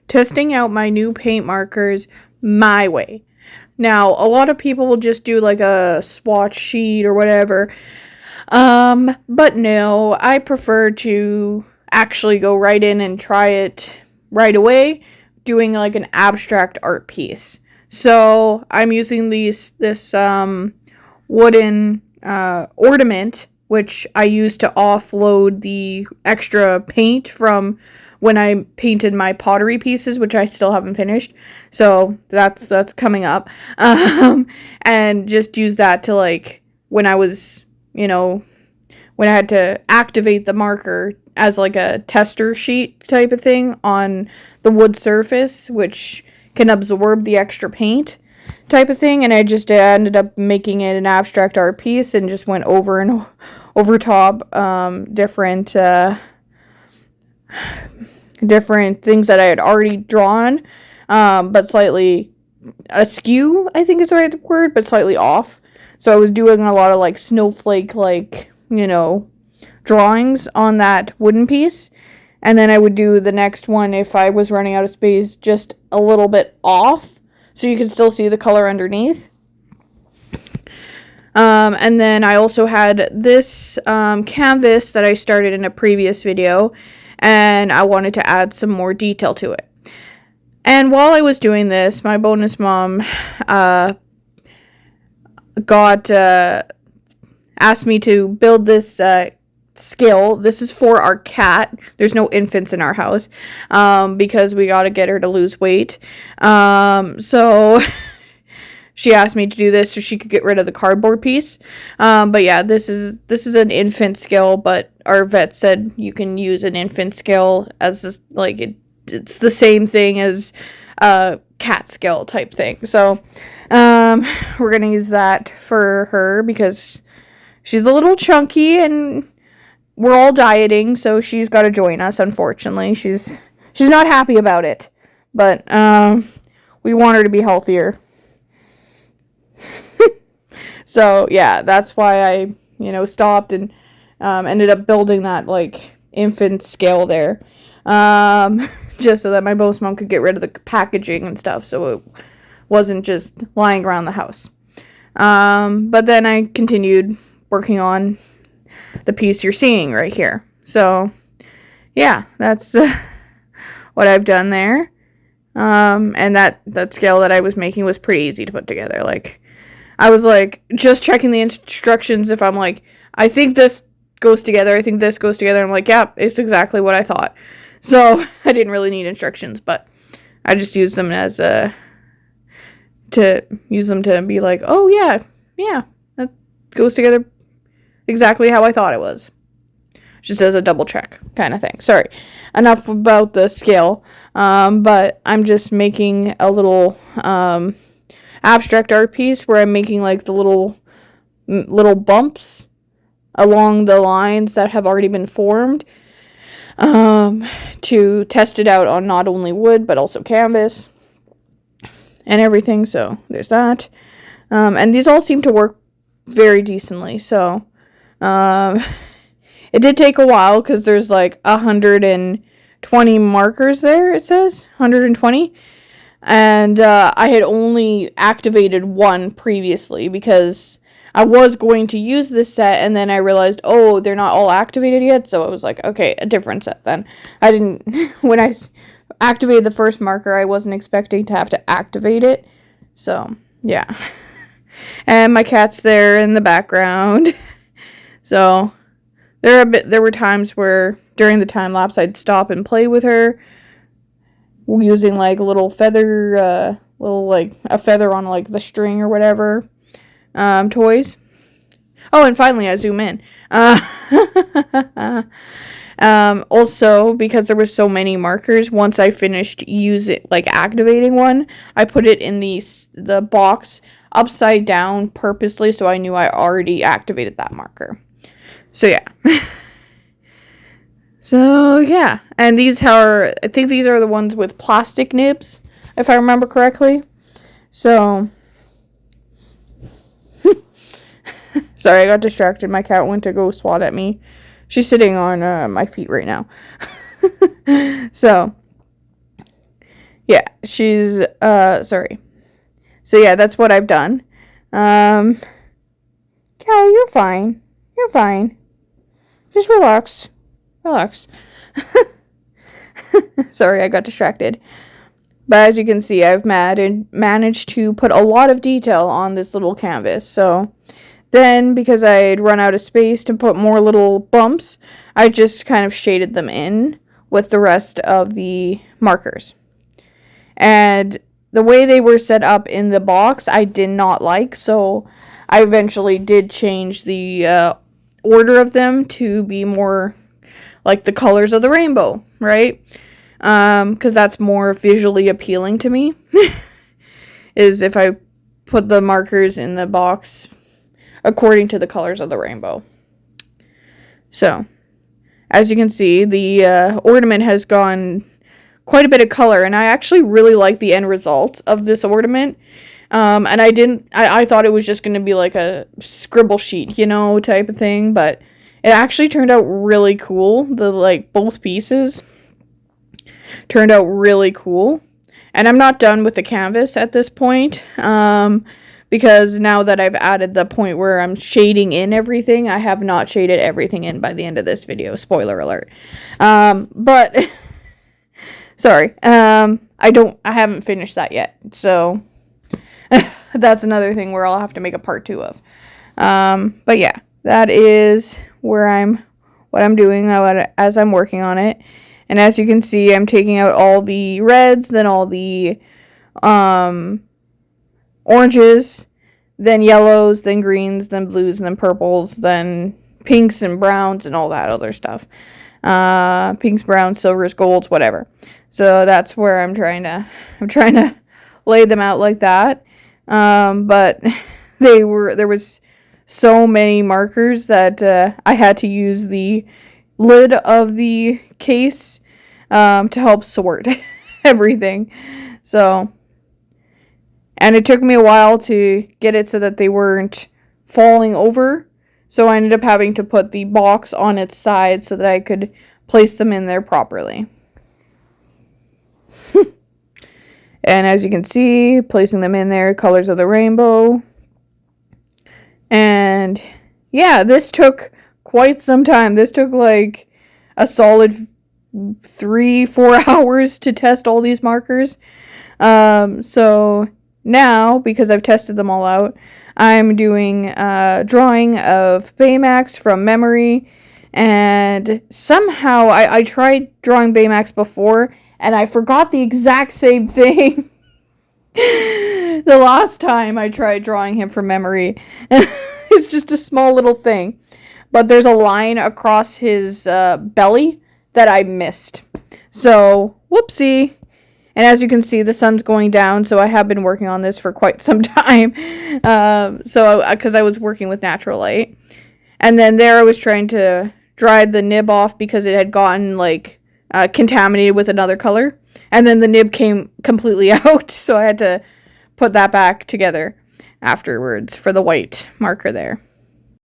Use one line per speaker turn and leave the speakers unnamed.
testing out my new paint markers my way. Now, a lot of people will just do like a swatch sheet or whatever. But no, I prefer to actually go right in and try it right away, doing like an abstract art piece. So I'm using this wooden ornament, which I use to offload the extra paint from when I painted my pottery pieces, which I still haven't finished. So that's coming up. And just use that to, like, when I was, when I had to activate the marker as like a tester sheet type of thing on the wood surface, which can absorb the extra paint type of thing. And I just ended up making it an abstract art piece and just went over and over top different things that I had already drawn, but slightly askew, I think is the right word, but slightly off. So I was doing a lot of like snowflake, like, drawings on that wooden piece. And then I would do the next one if I was running out of space, just a little bit off, so you can still see the color underneath. And then I also had this canvas that I started in a previous video, and I wanted to add some more detail to it. And while I was doing this, my bonus mom asked me to build this scale. This is for our cat. There's no infants in our house because we got to get her to lose weight. So she asked me to do this so she could get rid of the cardboard piece. But yeah, this is an infant scale, but our vet said you can use an infant scale as this, like, it's the same thing as a cat scale type thing. So we're gonna use that for her because she's a little chunky and we're all dieting, so she's got to join us. Unfortunately, she's not happy about it, but we want her to be healthier. So yeah, that's why I stopped and ended up building that like infant scale there, just so that my bonus mom could get rid of the packaging and stuff, so it wasn't just lying around the house. But then I continued working on the piece you're seeing right here. So yeah, that's what I've done there. And that scale that I was making was pretty easy to put together. Like, I was like just checking the instructions. If I'm like, I think this goes together, I think this goes together, I'm like, yeah, it's exactly what I thought. So I didn't really need instructions, but I just used them to be like, oh yeah, that goes together exactly how I thought it was. Just as a double check kind of thing. Sorry, enough about the scale. But I'm just making a little abstract art piece where I'm making like the little bumps along the lines that have already been formed, to test it out on not only wood but also canvas and everything. So there's that. And these all seem to work very decently. So it did take a while because there's like 120 markers there, it says 120, and I had only activated one previously because I was going to use this set, and then I realized, oh, they're not all activated yet, so I was like, okay, a different set then. I didn't, when I activated the first marker, I wasn't expecting to have to activate it, so yeah. And my cat's there in the background. So there were times where during the time lapse I'd stop and play with her using like a little feather, like a feather on like the string or whatever, toys. Oh, and finally I zoom in. Also, because there were so many markers, once I finished activating one, I put it in the box upside down purposely so I knew I already activated that marker. So yeah. So yeah, and I think these are the ones with plastic nibs, if I remember correctly. So sorry, I got distracted. My cat went to go swat at me. She's sitting on my feet right now. So Yeah, she's, sorry. So yeah, that's what I've done. Callie, you're fine. You're fine. Just relax. Relax. Sorry, I got distracted. But as you can see, I've managed to put a lot of detail on this little canvas. So then, because I'd run out of space to put more little bumps, I just kind of shaded them in with the rest of the markers. And the way they were set up in the box, I did not like, so I eventually did change the order of them to be more like the colors of the rainbow, right? Because that's more visually appealing to me, is if I put the markers in the box according to the colors of the rainbow. So, as you can see, the ornament has gone quite a bit of color, and I actually really like the end result of this ornament. And I thought it was just going to be like a scribble sheet, type of thing, but it actually turned out really cool. Both pieces turned out really cool. And I'm not done with the canvas at this point, because now that I've added the point where I'm shading in everything, I have not shaded everything in by the end of this video. Spoiler alert. But sorry, I haven't finished that yet, so that's another thing where I'll have to make a part 2 of. But yeah, that is what I'm doing as I'm working on it. And as you can see, I'm taking out all the reds, then all the oranges, then yellows, then greens, then blues, and then purples, then pinks and browns, and all that other stuff. Pinks, browns, silvers, golds, whatever. So that's where I'm trying to lay them out like that. But there was so many markers that I had to use the lid of the case to help sort everything. So, and it took me a while to get it so that they weren't falling over. So I ended up having to put the box on its side so that I could place them in there properly. And as you can see, placing them in there, colors of the rainbow. And yeah, this took quite some time. This took like a solid 3-4 hours to test all these markers. So now, because I've tested them all out, I'm doing a drawing of Baymax from memory. And somehow I tried drawing Baymax before, and I forgot the exact same thing the last time I tried drawing him from memory. It's just a small little thing. But there's a line across his belly that I missed. So, whoopsie. And as you can see, the sun's going down, so I have been working on this for quite some time. Because I was working with natural light. And then there I was trying to dry the nib off because it had gotten, contaminated with another color. And then the nib came completely out, so I had to put that back together afterwards for the white marker there.